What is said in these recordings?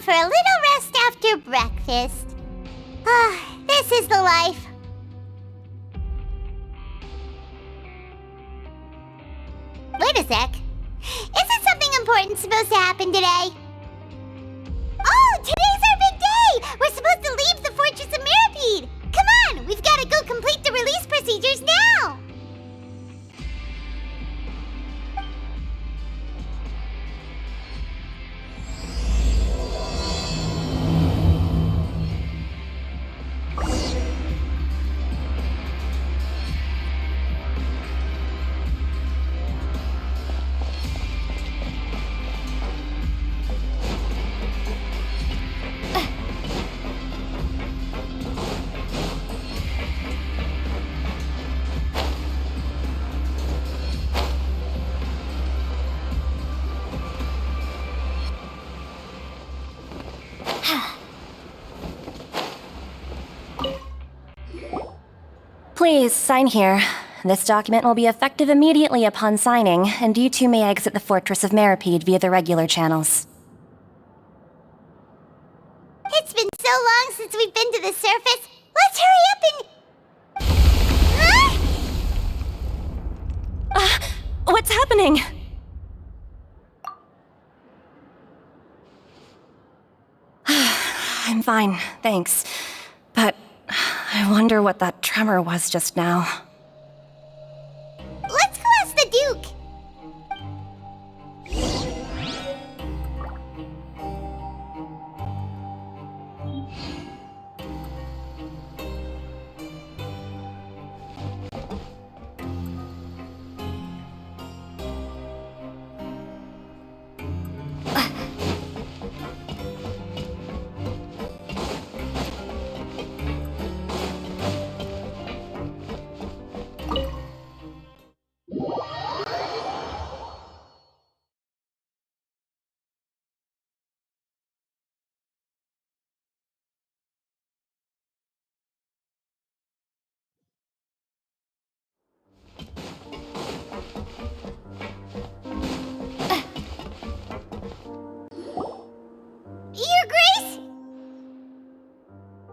For a little rest after breakfast. This is the life. Wait a sec. Isn't something important supposed to happen today? Oh, today's our big day! We're supposed to leave the Fortress of Mirapede! Come on, we've got to go complete the release procedures now! Please, sign here. This document will be effective immediately upon signing, and you two may exit the Fortress of Mirapede via the regular channels. It's been so long since we've been to the surface. Let's hurry up and... What's happening? I'm fine, thanks. But I wonder what that tremor was just now. Let's go ask the Duke.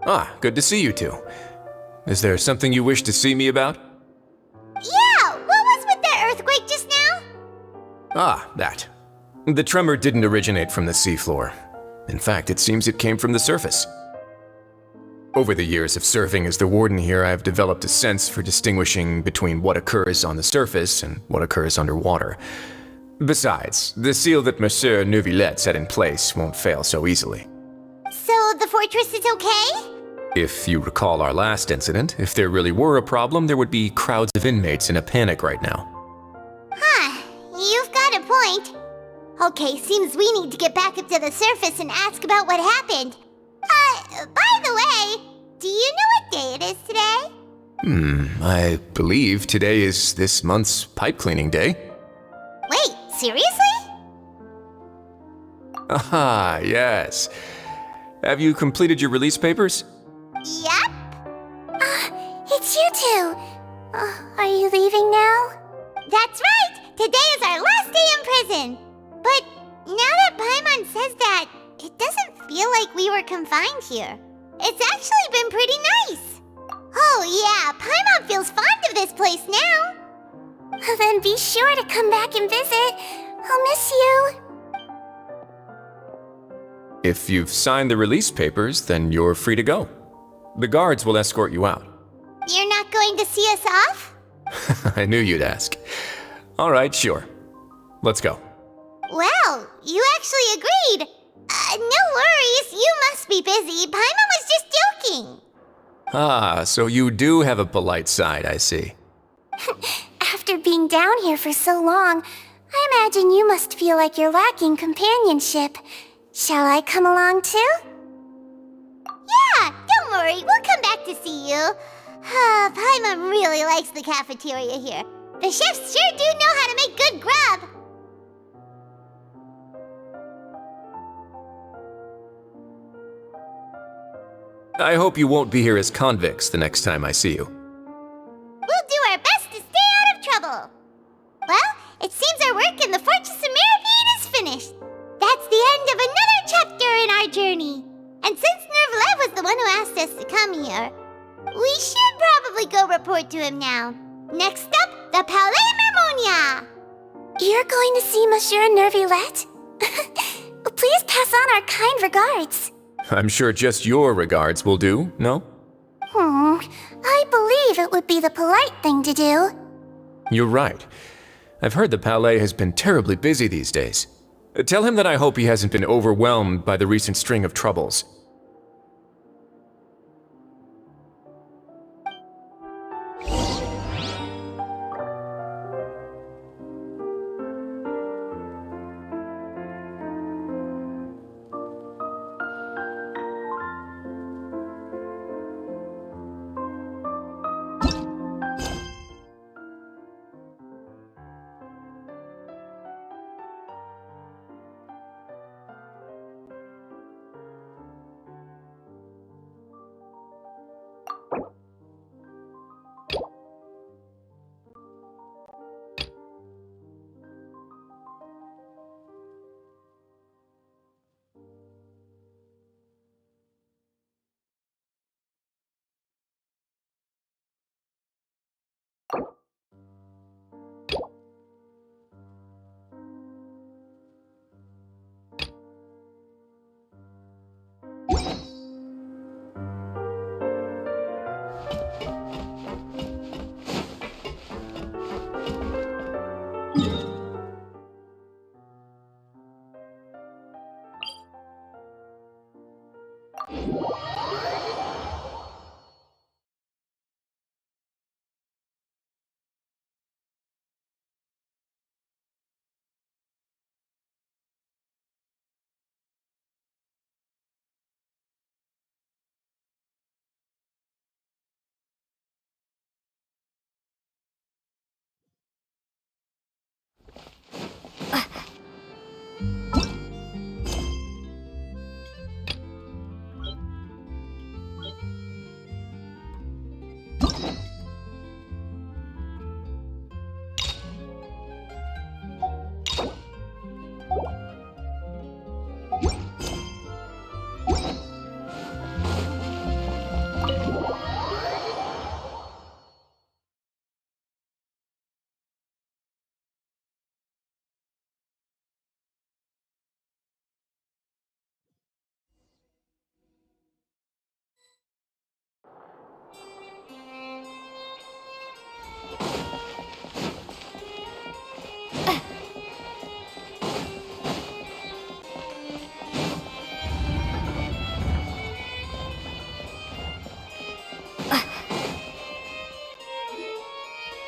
Ah, good to see you two. Is there something you wish to see me about? Yeah, what was with that earthquake just now? Ah, that. The tremor didn't originate from the seafloor. In fact, it seems it came from the surface. Over the years of serving as the warden here, I've developed a sense for distinguishing between what occurs on the surface and what occurs underwater. Besides, the seal that Monsieur Neuvillette set in place won't fail so easily. So the fortress is okay? If you recall our last incident, if there really were a problem, there would be crowds of inmates in a panic right now. Huh, you've got a point. Okay, seems we need to get back up to the surface and ask about what happened. By the way, do you know what day it is today? I believe today is this month's pipe cleaning day. Wait, seriously? Aha, yes. Have you completed your release papers? Yep. It's you two. Are you leaving now? That's right! Today is our last day in prison! But now that Paimon says that, it doesn't feel like we were confined here. It's actually been pretty nice. Oh yeah, Paimon feels fond of this place now. Then be sure to come back and visit. I'll miss you. If you've signed the release papers, then you're free to go. The guards will escort you out. You're not going to see us off? I knew you'd ask. All right, sure. Let's go. Well, you actually agreed. No worries, you must be busy. Paimon was just joking. Ah, so you do have a polite side, I see. After being down here for so long, I imagine you must feel like you're lacking companionship. Shall I come along too? Yeah, don't worry, we'll come back to see you. Paimon really likes the cafeteria here. The chefs sure do know how to make good grub. I hope you won't be here as convicts the next time I see you. We'll do our best to stay out of trouble. Well, it seems our work in the Fortress of Meripede is finished. That's the end of another chapter in our journey. And since Neuvillette was the one who asked us to come here, we should probably go report to him now. Next up, the Palais Mermonia. You're going to see Monsieur Neuvillette? Please pass on our kind regards. I'm sure just your regards will do, no? I believe it would be the polite thing to do. You're right. I've heard the Palais has been terribly busy these days. Tell him that I hope he hasn't been overwhelmed by the recent string of troubles.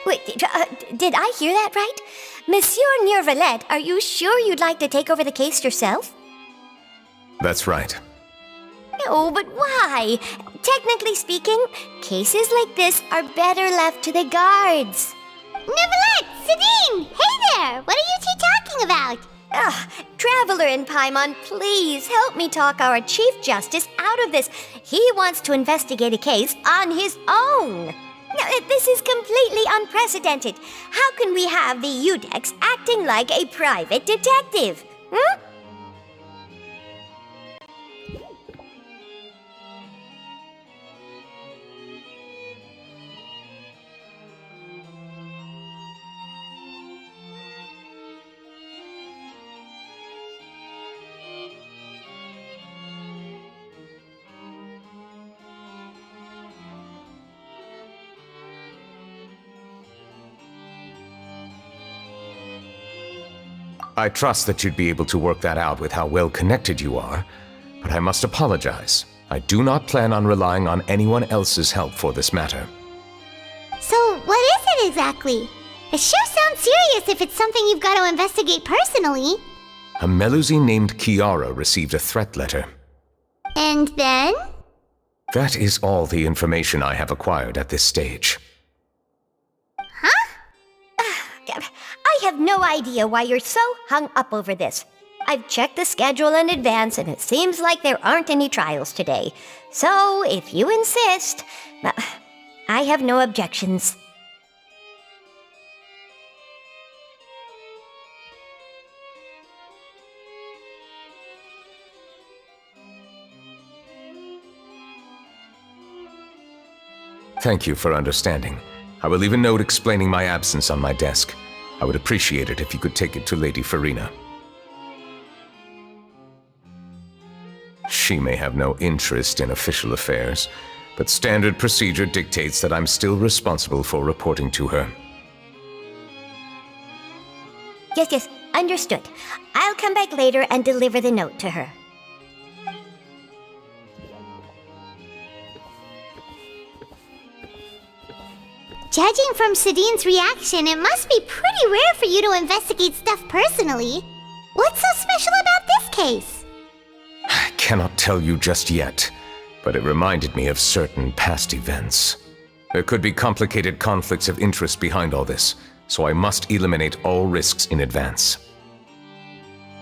Wait, did I hear that right? Monsieur Neuvillette, are you sure you'd like to take over the case yourself? That's right. No, but why? Technically speaking, cases like this are better left to the guards. Neuvillette! Sabine! Hey there! What are you two talking about? Traveler and Paimon, please help me talk our Chief Justice out of this. He wants to investigate a case on his own. Now, this is completely unprecedented. How can we have the Udex acting like a private detective? Hmm? I trust that you'd be able to work that out with how well connected you are, but I must apologize. I do not plan on relying on anyone else's help for this matter. So, what is it exactly? It sure sounds serious if it's something you've got to investigate personally. A Melusine named Kiara received a threat letter. And then? That is all the information I have acquired at this stage. I have no idea why you're so hung up over this. I've checked the schedule in advance, and it seems like there aren't any trials today. So, if you insist, I have no objections. Thank you for understanding. I will leave a note explaining my absence on my desk. I would appreciate it if you could take it to Lady Farina. She may have no interest in official affairs, but standard procedure dictates that I'm still responsible for reporting to her. Yes, understood. I'll come back later and deliver the note to her. Judging from Sadine's reaction, it must be pretty rare for you to investigate stuff personally. What's so special about this case? I cannot tell you just yet, but it reminded me of certain past events. There could be complicated conflicts of interest behind all this, so I must eliminate all risks in advance.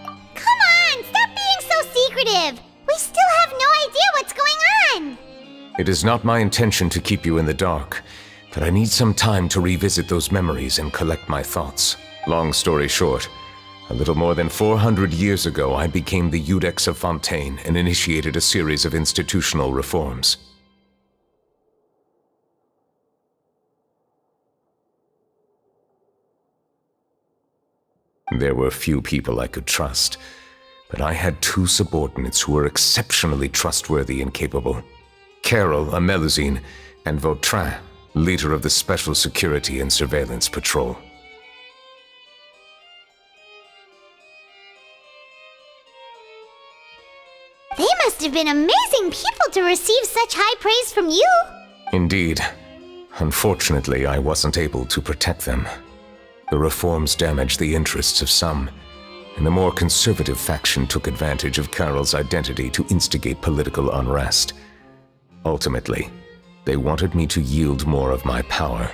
Come on, stop being so secretive! We still have no idea what's going on! It is not my intention to keep you in the dark, but I need some time to revisit those memories and collect my thoughts. Long story short, a little more than 400 years ago, I became the Iudex of Fontaine and initiated a series of institutional reforms. There were few people I could trust, but I had two subordinates who were exceptionally trustworthy and capable. Carol, a Melusine, and Vautrin, leader of the Special Security and Surveillance Patrol. They must have been amazing people to receive such high praise from you! Indeed. Unfortunately, I wasn't able to protect them. The reforms damaged the interests of some, and the more conservative faction took advantage of Carol's identity to instigate political unrest. Ultimately, they wanted me to yield more of my power.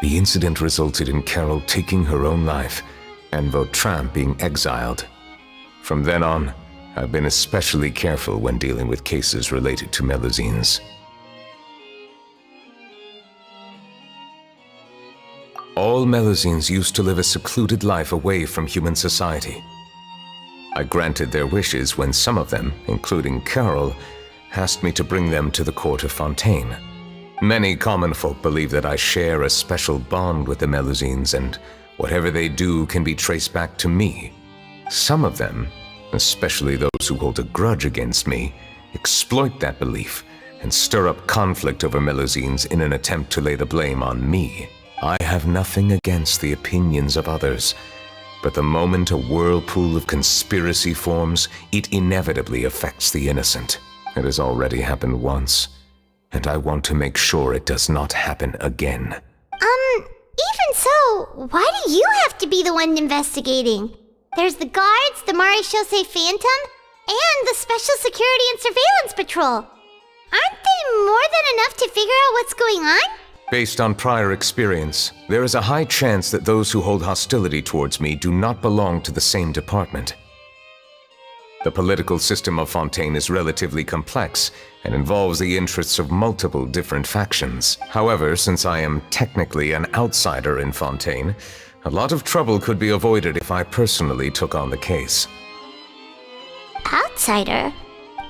The incident resulted in Carol taking her own life, and Vautrin being exiled. From then on, I've been especially careful when dealing with cases related to Melusines. All Melusines used to live a secluded life away from human society. I granted their wishes when some of them, including Carol, asked me to bring them to the court of Fontaine. Many common folk believe that I share a special bond with the Melusines, and whatever they do can be traced back to me. Some of them, especially those who hold a grudge against me, exploit that belief and stir up conflict over Melusines in an attempt to lay the blame on me. I have nothing against the opinions of others, but the moment a whirlpool of conspiracy forms, it inevitably affects the innocent. It has already happened once, and I want to make sure it does not happen again. Even so, why do you have to be the one investigating? There's the guards, the Marechaussee Phantom, and the Special Security and Surveillance Patrol. Aren't they more than enough to figure out what's going on? Based on prior experience, there is a high chance that those who hold hostility towards me do not belong to the same department. The political system of Fontaine is relatively complex and involves the interests of multiple different factions. However, since I am technically an outsider in Fontaine, a lot of trouble could be avoided if I personally took on the case. Outsider?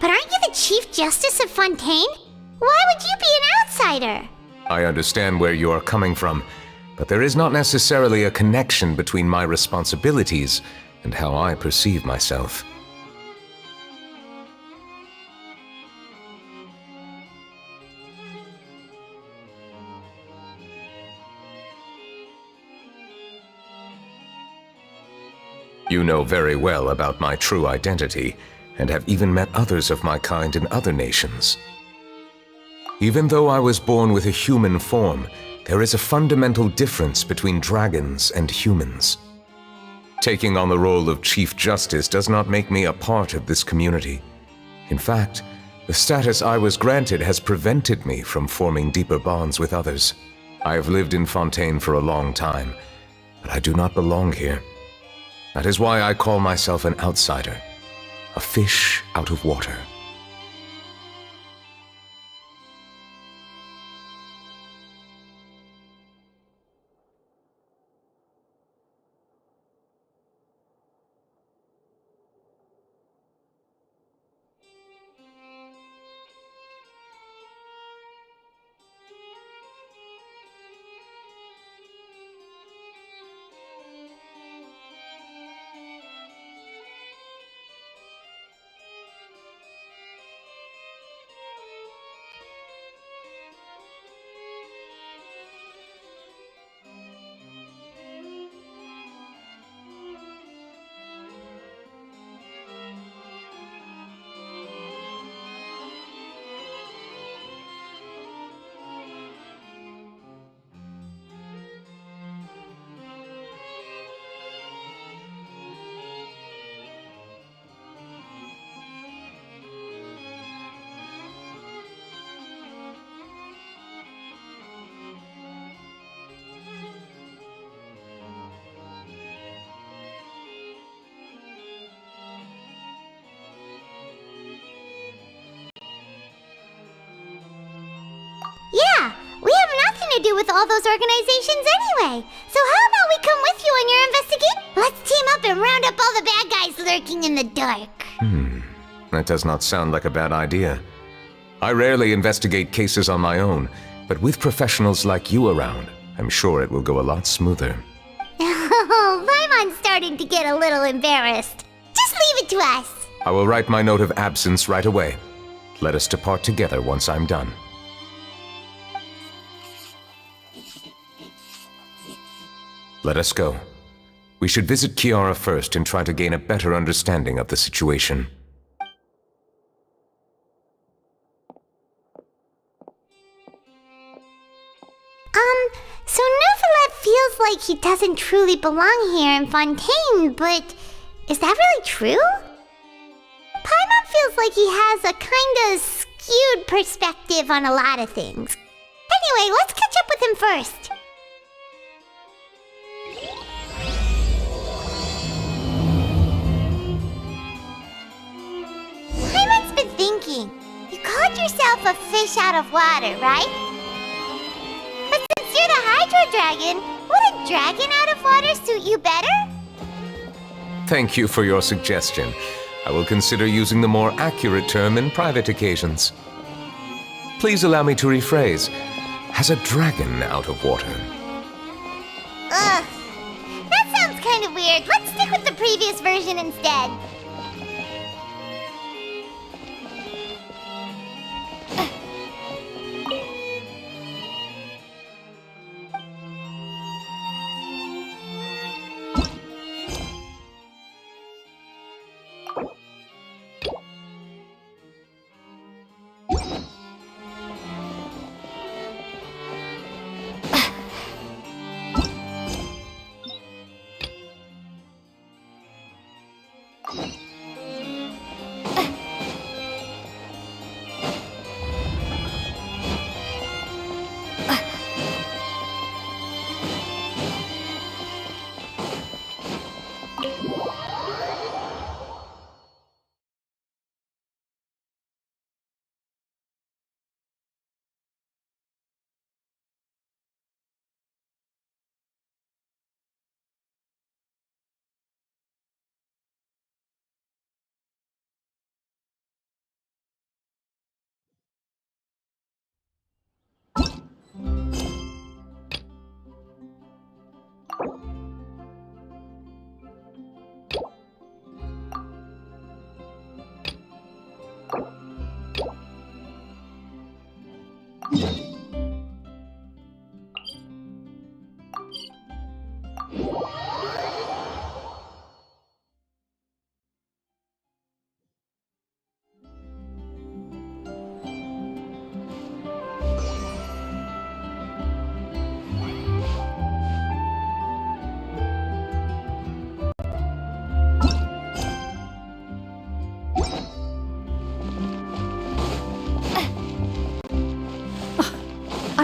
But aren't you the Chief Justice of Fontaine? Why would you be an outsider? I understand where you are coming from, but there is not necessarily a connection between my responsibilities and how I perceive myself. You know very well about my true identity, and have even met others of my kind in other nations. Even though I was born with a human form, there is a fundamental difference between dragons and humans. Taking on the role of Chief Justice does not make me a part of this community. In fact, the status I was granted has prevented me from forming deeper bonds with others. I have lived in Fontaine for a long time, but I do not belong here. That is why I call myself an outsider, a fish out of water. Yeah, we have nothing to do with all those organizations anyway. So how about we come with you on your investigation? Let's team up and round up all the bad guys lurking in the dark. That does not sound like a bad idea. I rarely investigate cases on my own, but with professionals like you around, I'm sure it will go a lot smoother. Oh, Paimon's starting to get a little embarrassed. Just leave it to us. I will write my note of absence right away. Let us depart together once I'm done. Let us go. We should visit Kiara first and try to gain a better understanding of the situation. So Neuvillette feels like he doesn't truly belong here in Fontaine, but is that really true? Paimon feels like he has a kinda skewed perspective on a lot of things. Anyway, let's catch up with him first. Paimon's been thinking. You called yourself a fish out of water, right? But since you're the Hydro Dragon, would a dragon out of water suit you better? Thank you for your suggestion. I will consider using the more accurate term in private occasions. Please allow me to rephrase. Has a dragon out of water? Ugh. That sounds kind of weird. Let's stick with the previous version instead.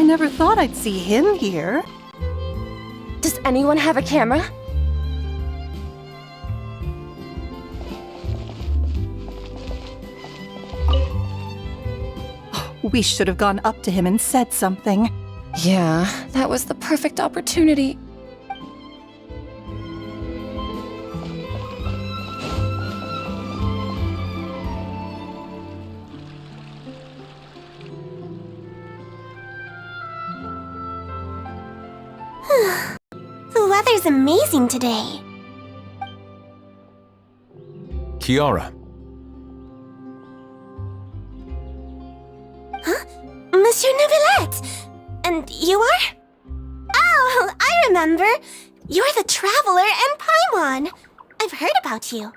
never thought I'd see him here. Does anyone have a camera? We should have gone up to him and said something. Yeah, that was the perfect opportunity. The weather's amazing today. Kiara, Monsieur Neuvillette! And you are? Oh, I remember! You're the Traveler and Paimon! I've heard about you.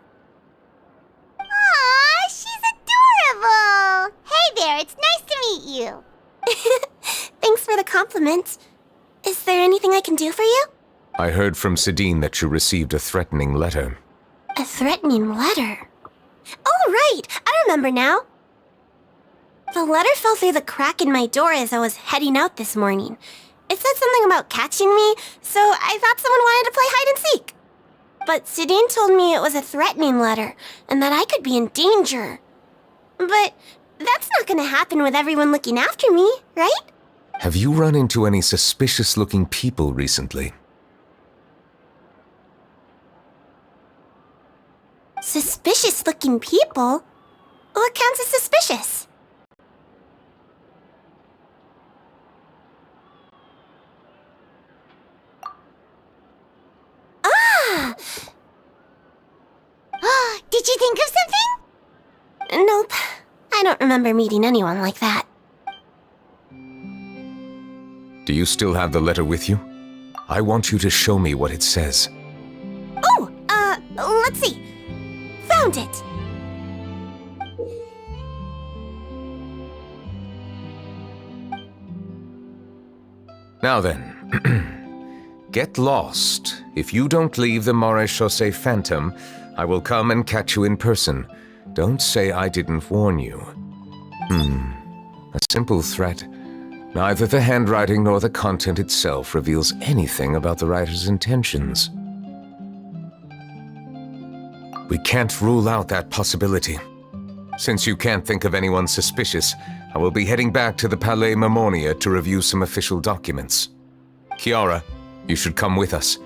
Aw, she's adorable! Hey there, it's nice to meet you. Thanks for the compliment. Is there anything I can do for you? I heard from Sidine that you received a threatening letter. A threatening letter? Oh, right! I remember now. The letter fell through the crack in my door as I was heading out this morning. It said something about catching me, so I thought someone wanted to play hide and seek. But Sidine told me it was a threatening letter, and that I could be in danger. But that's not gonna happen with everyone looking after me, right? Have you run into any suspicious-looking people recently? Suspicious-looking people? What counts as suspicious? Ah! Did you think of something? Nope. I don't remember meeting anyone like that. Do you still have the letter with you? I want you to show me what it says. Oh, let's see. Found it! Now then, get lost. If you don't leave the Maréchaussée Phantom, I will come and catch you in person. Don't say I didn't warn you. A simple threat. Neither the handwriting nor the content itself reveals anything about the writer's intentions. We can't rule out that possibility. Since you can't think of anyone suspicious, I will be heading back to the Palais Mermonia to review some official documents. Kiara, you should come with us.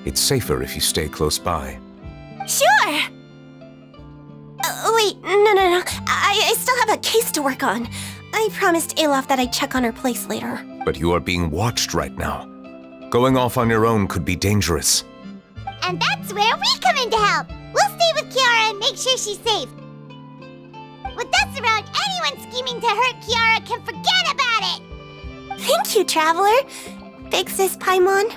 It's safer if you stay close by. Sure! Wait, no. I still have a case to work on. I promised Alof that I'd check on her place later. But you are being watched right now. Going off on your own could be dangerous. And that's where we come in to help. We'll stay with Kiara and make sure she's safe. With us around, anyone scheming to hurt Kiara can forget about it! Thank you, Traveler. Big Sis Paimon.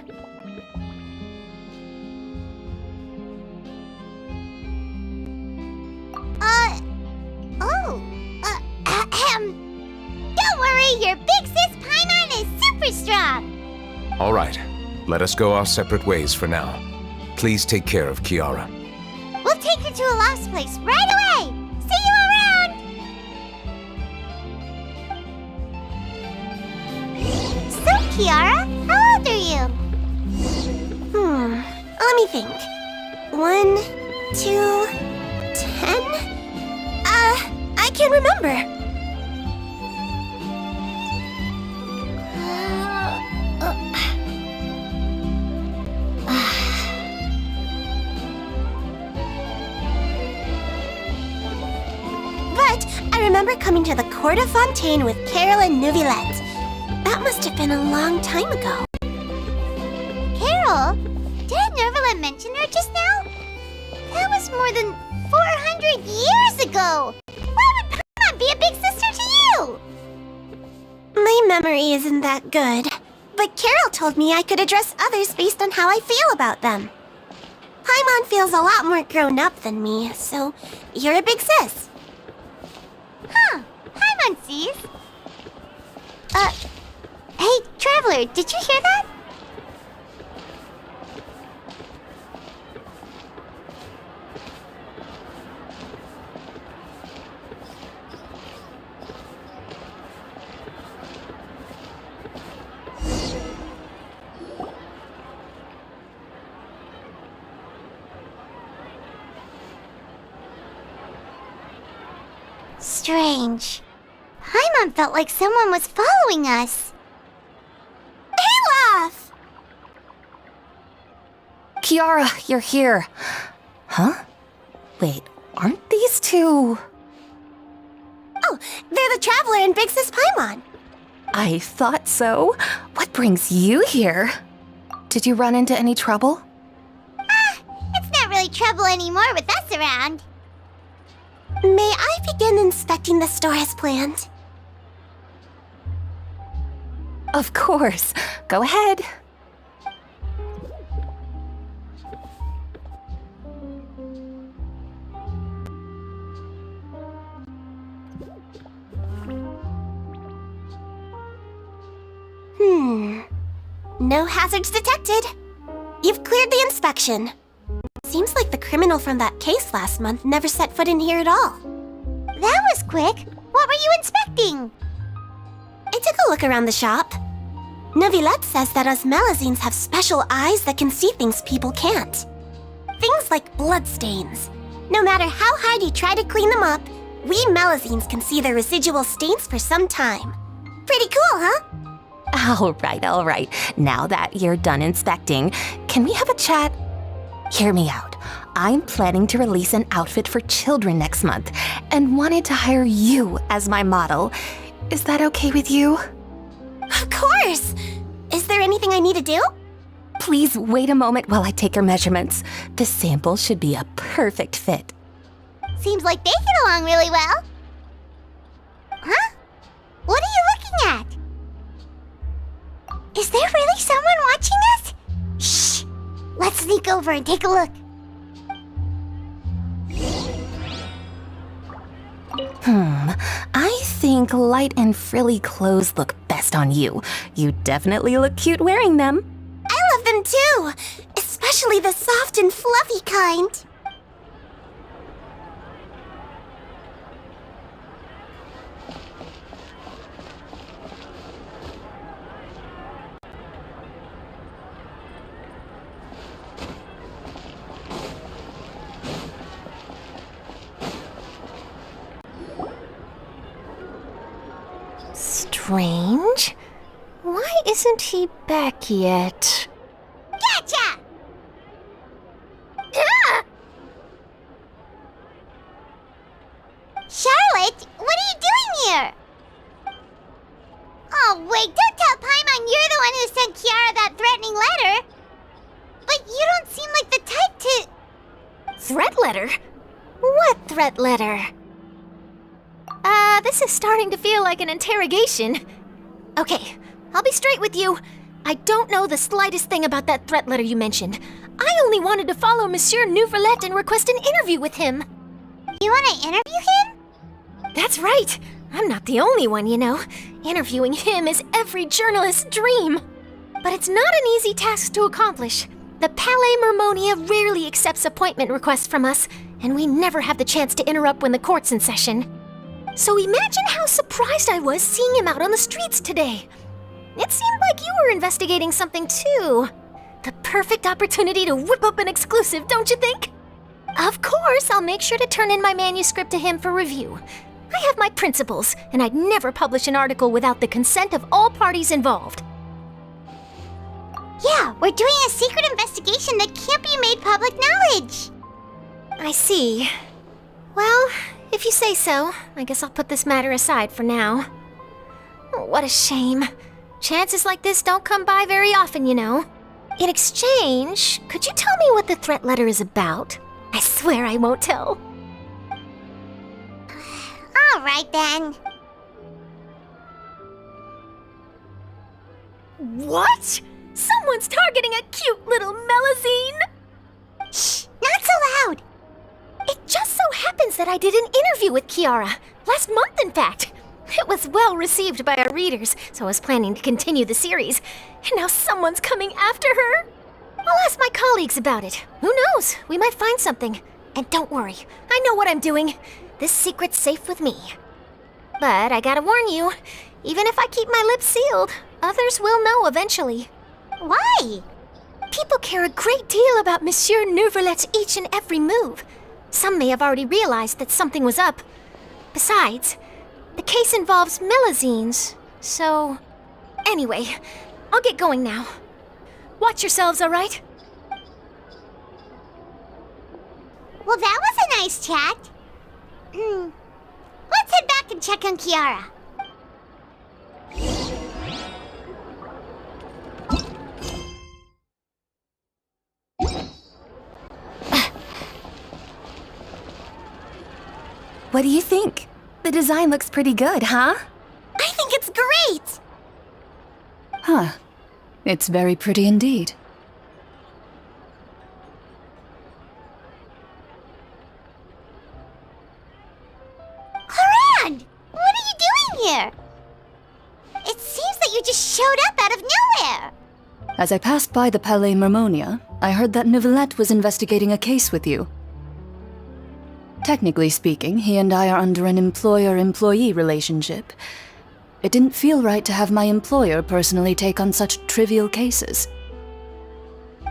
Don't worry, your Big Sis Paimon is super strong! All right, let us go our separate ways for now. Please take care of Kiara. We'll take her to a lost place right away! See you around! So, Kiara, how old are you? Let me think. 1, 2, 10? I can't remember. But I remember coming to the court of Fontaine with Carol and Neuvillette. That must have been a long time ago. Carol? Did Neuvillette mention her just now? That was more than 400 years ago! Why would Paimon be a big sister to you? My memory isn't that good, but Carol told me I could address others based on how I feel about them. Paimon feels a lot more grown up than me, so you're a big sis. Huh. Paimon sees. Hey, Traveler, did you hear that? Strange. Paimon felt like someone was following us. Olaf! Kiara, you're here. Huh? Wait, aren't these two... Oh, they're the Traveler and Big Sis Paimon. I thought so. What brings you here? Did you run into any trouble? It's not really trouble anymore with us around. May I begin inspecting the store as planned? Of course. Go ahead. No hazards detected. You've cleared the inspection. Seems like the criminal from that case last month never set foot in here at all. That was quick. What were you inspecting? I took a look around the shop. Neuvillette says that us Melazines have special eyes that can see things people can't. Things like bloodstains. No matter how hard you try to clean them up, we Melazines can see the residual stains for some time. Pretty cool, huh? All right. Now that you're done inspecting, can we have a chat? Hear me out. I'm planning to release an outfit for children next month and wanted to hire you as my model. Is that okay with you? Of course! Is there anything I need to do? Please wait a moment while I take your measurements. The sample should be a perfect fit. Seems like they get along really well. Huh? What are you looking at? Is there really someone watching us? Shh! Let's sneak over and take a look. I think light and frilly clothes look best on you. You definitely look cute wearing them. I love them too! Especially the soft and fluffy kind. Strange. Why isn't he back yet? Gotcha! Ah! Charlotte, what are you doing here? Oh, wait, don't tell Paimon you're the one who sent Kiara that threatening letter. But you don't seem like the type to... Threat letter? What threat letter? This is starting to feel like an interrogation. Okay, I'll be straight with you. I don't know the slightest thing about that threat letter you mentioned. I only wanted to follow Monsieur Neuvillette and request an interview with him. You want to interview him? That's right. I'm not the only one, you know. Interviewing him is every journalist's dream. But it's not an easy task to accomplish. The Palais Mermonia rarely accepts appointment requests from us, and we never have the chance to interrupt when the court's in session. So imagine how surprised I was seeing him out on the streets today. It seemed like you were investigating something too. The perfect opportunity to whip up an exclusive, don't you think? Of course, I'll make sure to turn in my manuscript to him for review. I have my principles, and I'd never publish an article without the consent of all parties involved. Yeah, we're doing a secret investigation that can't be made public knowledge. I see. Well, if you say so, I guess I'll put this matter aside for now. Oh, what a shame. Chances like this don't come by very often, you know. In exchange, could you tell me what the threat letter is about? I swear I won't tell. All right, then. What? Someone's targeting a cute little Melazine? Shh, not so loud. It just so happens that I did an interview with Kiara. Last month, in fact. It was well received by our readers, so I was planning to continue the series. And now someone's coming after her. I'll ask my colleagues about it. Who knows? We might find something. And don't worry, I know what I'm doing. This secret's safe with me. But I gotta warn you, even if I keep my lips sealed, others will know eventually. Why? People care a great deal about Monsieur Neuvillette's each and every move. Some may have already realized that something was up. Besides, the case involves millazines, so... Anyway, I'll get going now. Watch yourselves, all right? Well, that was a nice chat. Let's head back and check on Kiara. What do you think? The design looks pretty good, huh? I think it's great! Huh. It's very pretty indeed. Haran! What are you doing here? It seems that you just showed up out of nowhere. As I passed by the Palais Mermonia, I heard that Neuvillette was investigating a case with you. Technically speaking, he and I are under an employer-employee relationship. It didn't feel right to have my employer personally take on such trivial cases.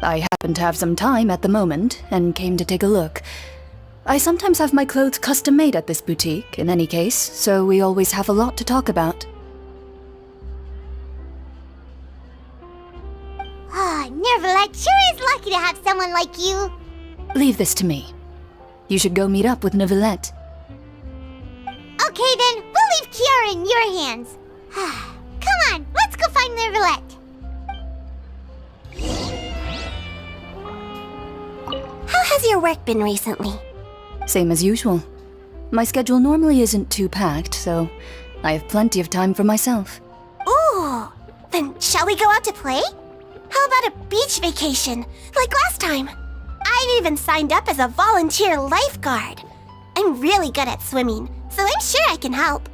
I happen to have some time at the moment, and came to take a look. I sometimes have my clothes custom-made at this boutique, in any case, so we always have a lot to talk about. Neuvillette sure is lucky to have someone like you. Leave this to me. You should go meet up with Neuvillette. Okay then, we'll leave Kiara in your hands. Come on, let's go find Neuvillette. How has your work been recently? Same as usual. My schedule normally isn't too packed, so I have plenty of time for myself. Ooh, then shall we go out to play? How about a beach vacation, like last time? I've even signed up as a volunteer lifeguard. I'm really good at swimming, so I'm sure I can help.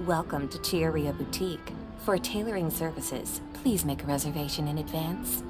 Welcome to Chiaria Boutique. For tailoring services, please make a reservation in advance.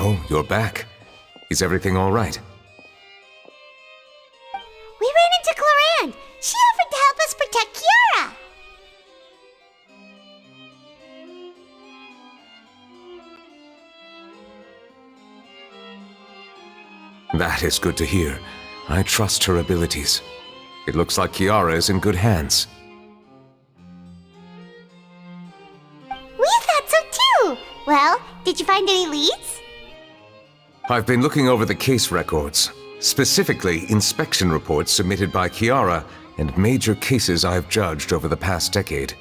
Oh, you're back. Is everything all right? We ran into Clorande. She offered to help us protect Kiara. That is good to hear. I trust her abilities. It looks like Kiara is in good hands. We thought so too. Well, did you find any leads? I've been looking over the case records, specifically inspection reports submitted by Kiara and major cases I've judged over the past decade.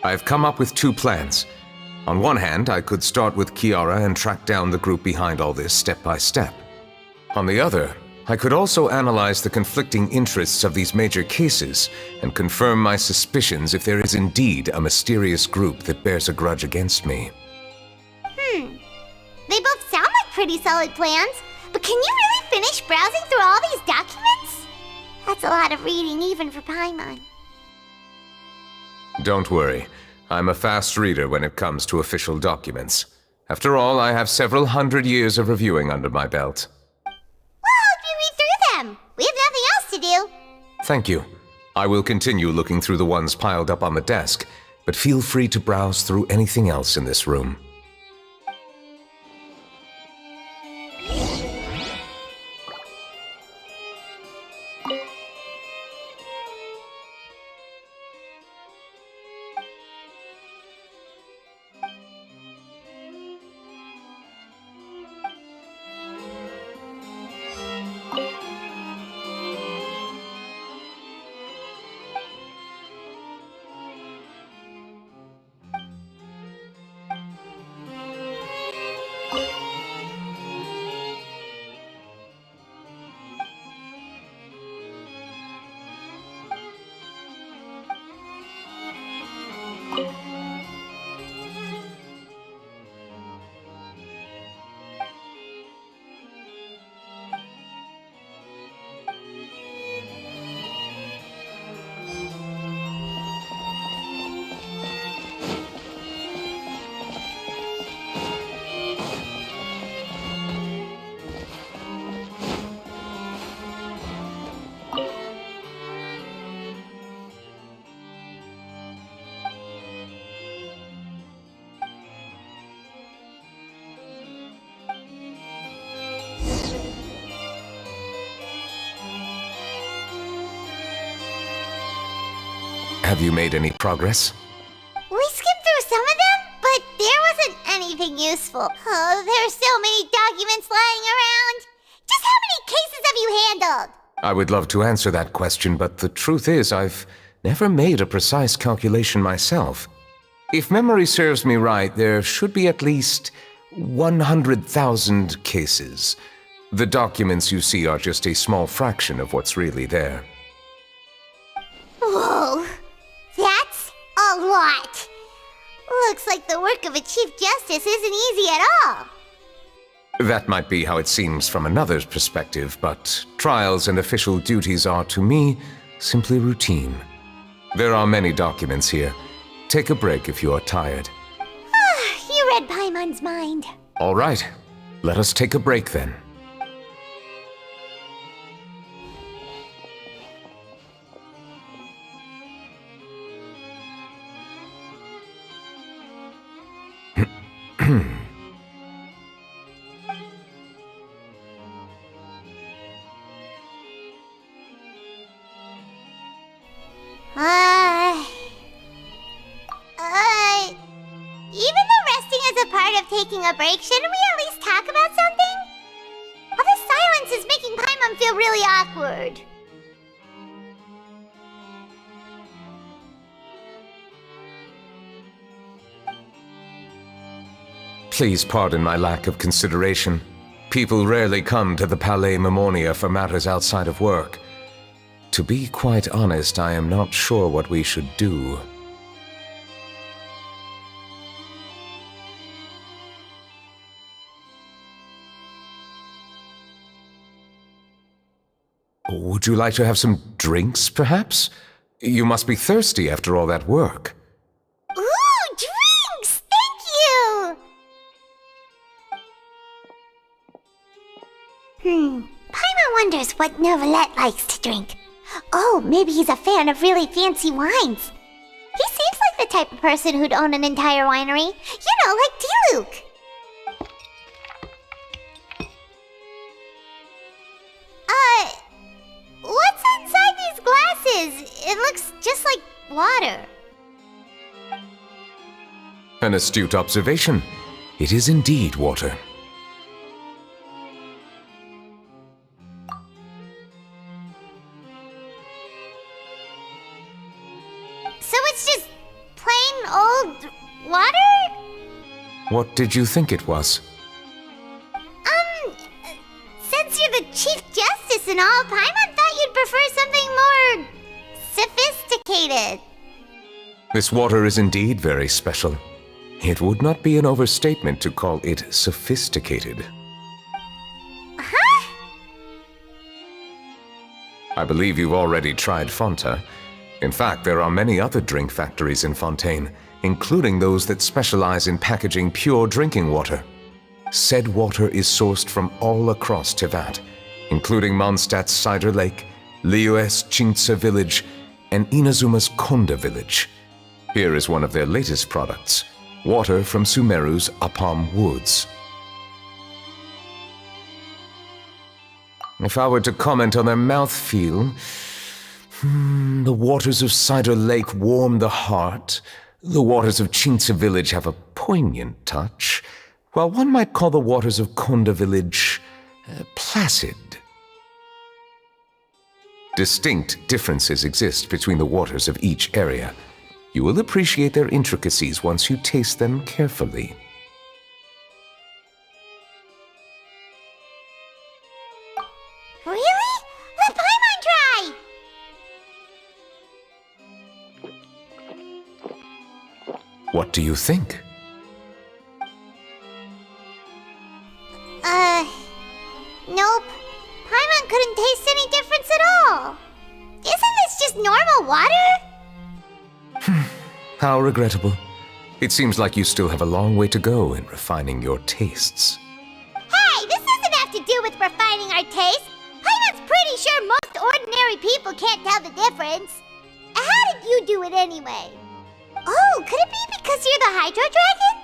I've come up with two plans. On one hand, I could start with Kiara and track down the group behind all this step by step. On the other, I could also analyze the conflicting interests of these major cases and confirm my suspicions if there is indeed a mysterious group that bears a grudge against me. They both sound like pretty solid plans, but can you really finish browsing through all these documents? That's a lot of reading even for Paimon. Don't worry. I'm a fast reader when it comes to official documents. After all, I have several hundred years of reviewing under my belt. We'll help you read through them. We have nothing else to do. Thank you. I will continue looking through the ones piled up on the desk, but feel free to browse through anything else in this room. Have you made any progress? We skipped through some of them, but there wasn't anything useful. Oh, there are so many documents lying around. Just how many cases have you handled? I would love to answer that question, but the truth is I've never made a precise calculation myself. If memory serves me right, there should be at least 100,000 cases. The documents you see are just a small fraction of what's really there. Whoa, that's a lot. Looks like the work of a Chief Justice isn't easy at all. That might be how it seems from another's perspective, but trials and official duties are, to me, simply routine. There are many documents here. Take a break if you are tired. You read Paimon's mind. All right, let us take a break then. Even though resting is a part of taking a break, shouldn't we at least talk about something? All this silence is making Paimon feel really awkward. Please pardon my lack of consideration. People rarely come to the Palais Memonia for matters outside of work. To be quite honest, I am not sure what we should do. Would you like to have some drinks, perhaps? You must be thirsty after all that work. Ooh, drinks! Thank you! Paimon wonders what Neuvillette likes to drink. Oh, maybe he's a fan of really fancy wines. He seems like the type of person who'd own an entire winery. You know, like D-Luke. What's inside these glasses? It looks just like water. An astute observation. It is indeed water. So it's just plain old water? What did you think it was? Since you're the Chief Justice and all, Paimon thought you'd prefer something more sophisticated. This water is indeed very special. It would not be an overstatement to call it sophisticated. Huh? I believe you've already tried Fonta. In fact, there are many other drink factories in Fontaine, including those that specialize in packaging pure drinking water. Said water is sourced from all across Teyvat, including Mondstadt's Cider Lake, Liyue's Chintsa village, and Inazuma's Konda village. Here is one of their latest products, water from Sumeru's Apam Woods. If I were to comment on their mouthfeel, the waters of Cider Lake warm the heart, the waters of Chintsa village have a poignant touch, while one might call the waters of Konda village placid. Distinct differences exist between the waters of each area. You will appreciate their intricacies once you taste them carefully. Really? Let Paimon try! What do you think? Nope. Paimon couldn't taste any difference at all. Isn't this just normal water? How regrettable. It seems like you still have a long way to go in refining your tastes. Hey, this doesn't have to do with refining our taste. Paimon's pretty sure most ordinary people can't tell the difference. How did you do it anyway? Oh, could it be because you're the Hydro Dragon?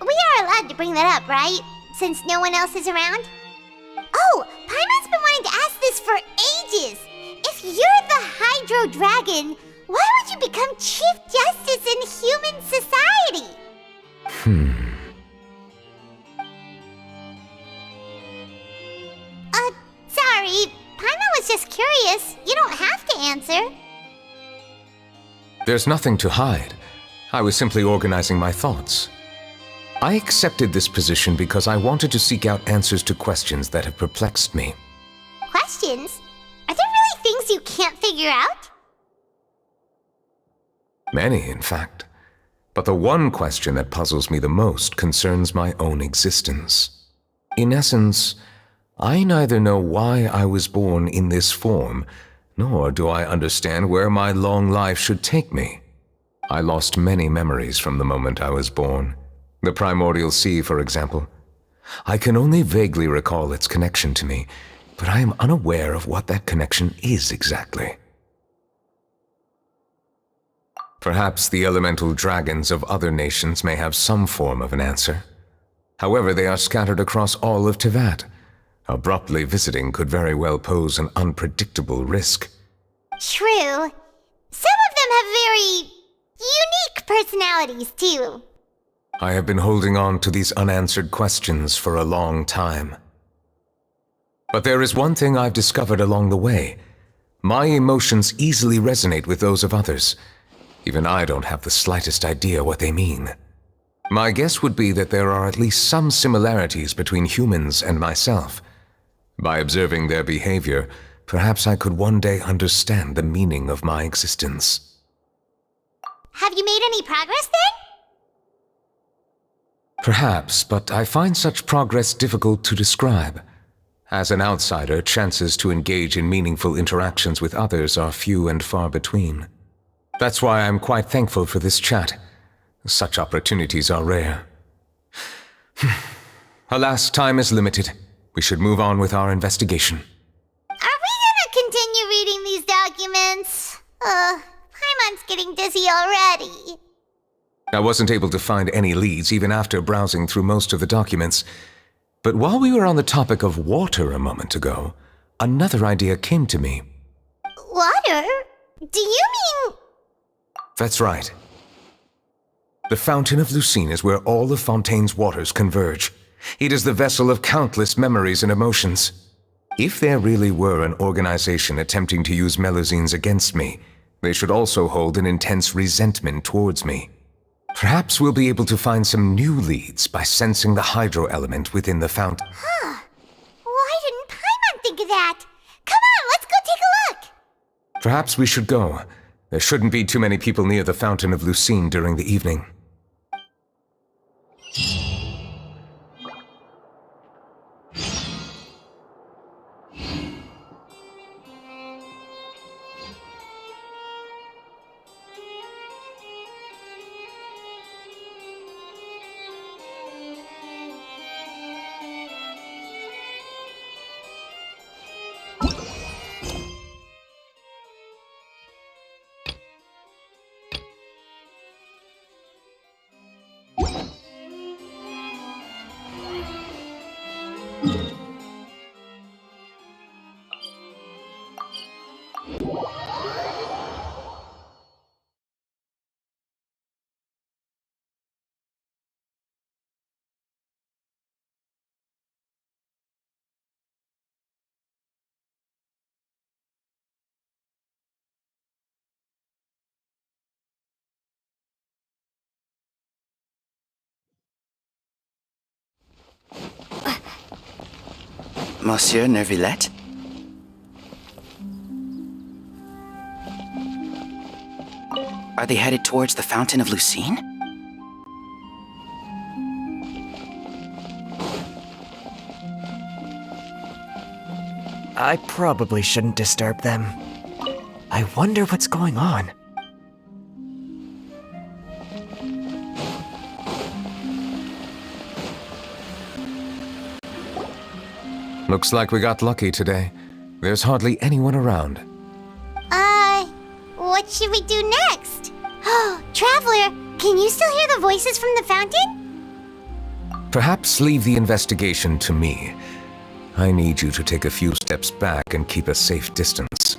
We are allowed to bring that up, right? Since no one else is around? Oh, Paimon's been wanting to ask this for ages. If you're the Hydro Dragon, why would you become Chief Justice in human society? Sorry. Paimon was just curious. You don't have to answer. There's nothing to hide. I was simply organizing my thoughts. I accepted this position because I wanted to seek out answers to questions that have perplexed me. Questions? Are there really things you can't figure out? Many, in fact. But the one question that puzzles me the most concerns my own existence. In essence, I neither know why I was born in this form, nor do I understand where my long life should take me. I lost many memories from the moment I was born. The primordial sea, for example. I can only vaguely recall its connection to me, but I am unaware of what that connection is exactly. Perhaps the elemental dragons of other nations may have some form of an answer. However, they are scattered across all of Teyvat. Abruptly visiting could very well pose an unpredictable risk. True. Some of them have very unique personalities, too. I have been holding on to these unanswered questions for a long time. But there is one thing I've discovered along the way. My emotions easily resonate with those of others. Even I don't have the slightest idea what they mean. My guess would be that there are at least some similarities between humans and myself. By observing their behavior, perhaps I could one day understand the meaning of my existence. Have you made any progress then? Perhaps, but I find such progress difficult to describe. As an outsider, chances to engage in meaningful interactions with others are few and far between. That's why I'm quite thankful for this chat. Such opportunities are rare. Alas, time is limited. We should move on with our investigation. Are we gonna continue reading these documents? Paimon's getting dizzy already. I wasn't able to find any leads even after browsing through most of the documents. But while we were on the topic of water a moment ago, another idea came to me. Water? Do you mean... That's right. The Fountain of Lucine is where all of Fontaine's waters converge. It is the vessel of countless memories and emotions. If there really were an organization attempting to use Melusines against me, they should also hold an intense resentment towards me. Perhaps we'll be able to find some new leads by sensing the hydro element within the fountain. Huh. Why didn't Paimon think of that? Come on, let's go take a look! Perhaps we should go. There shouldn't be too many people near the Fountain of Lucine during the evening. Monsieur Neuvillette? Are they headed towards the Fountain of Lucine? I probably shouldn't disturb them. I wonder what's going on. Looks like we got lucky today. There's hardly anyone around. What should we do next? Oh, Traveler, can you still hear the voices from the fountain? Perhaps leave the investigation to me. I need you to take a few steps back and keep a safe distance.